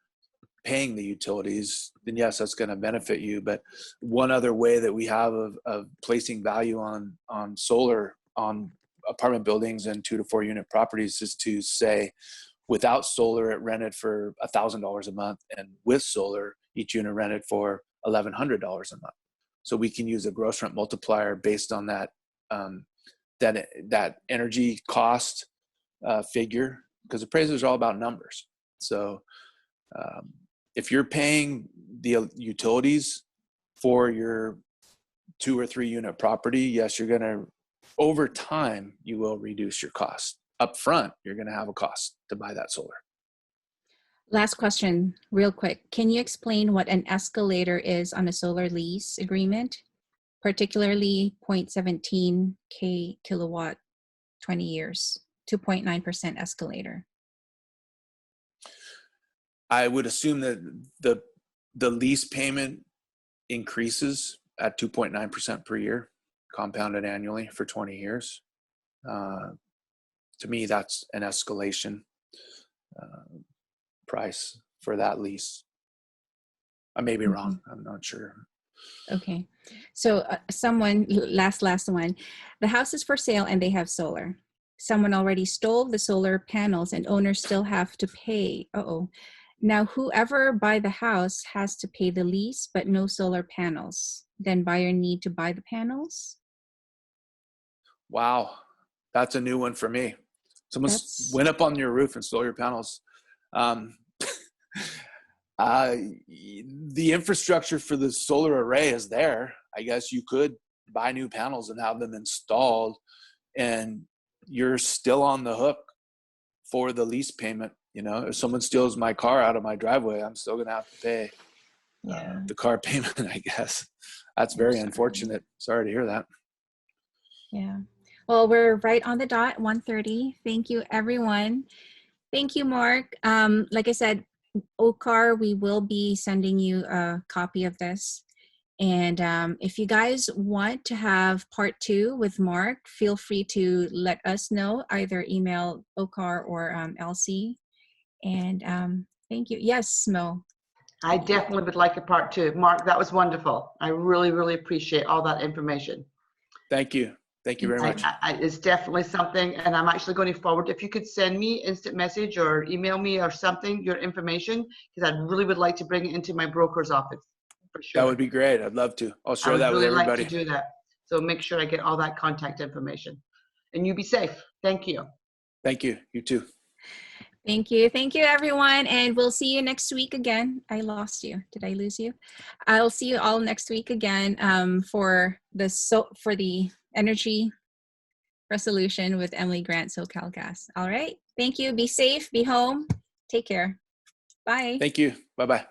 S3: paying the utilities, then yes, that's going to benefit you. But one other way that we have of placing value on solar on apartment buildings and 2 to 4 unit properties is to say, without solar, it rented for $1,000 a month, and with solar, each unit rented for $1,100 a month. So we can use a gross rent multiplier based on that that energy cost figure, because appraisers are all about numbers. So if you're paying the utilities for your 2 or 3 unit property, yes, you're going to, over time, you will reduce your cost. Up front, you're going to have a cost to buy that solar.
S1: Last question, real quick. Can you explain what an escalator is on a solar lease agreement, particularly 0.17 kilowatt, 20 years, 2.9% escalator?
S3: I would assume that the lease payment increases at 2.9% per year, compounded annually for 20 years. To me, that's an escalation price for that lease. I may be wrong. I'm not sure.
S1: Okay. So someone, last one, the house is for sale and they have solar. Someone already stole the solar panels and owners still have to pay. Now, whoever buy the house has to pay the lease, but no solar panels. Then buyer need to buy the panels?
S3: Wow. That's a new one for me. Someone went up on your roof and stole your panels. The infrastructure for the solar array is there. I guess you could buy new panels and have them installed, and you're still on the hook for the lease payment. You know, if someone steals my car out of my driveway, I'm still going to have to pay the car payment, I guess. That's very unfortunate. Sorry to hear that.
S1: Yeah. Well, we're right on the dot, 1:30. Thank you, everyone. Thank you, Mark. Like I said, OCAR, we will be sending you a copy of this. And if you guys want to have part 2 with Mark, feel free to let us know, either email OCAR or LC. And Thank you. Yes, Mo.
S2: I definitely would like a part two. Mark, that was wonderful. I really, really appreciate all that information.
S3: Thank you. Thank you very much.
S2: It's definitely something, and I'm actually going forward. If you could send me instant message or email me or something, your information, because I really would like to bring it into my broker's office for sure.
S3: That would be great. I'd love to. I'll
S2: I
S3: share
S2: would
S3: that with
S2: really like
S3: everybody.
S2: to do that. So make sure I get all that contact information. And you be safe. Thank you.
S3: Thank you. You too.
S1: Thank you. Thank you, everyone. And we'll see you next week again. I lost you. Did I lose you? I'll see you all next week again for the energy resolution with Emily Grant, SoCal Gas. All right. Thank you. Be safe. Be home. Take care. Bye.
S3: Thank you. Bye-bye.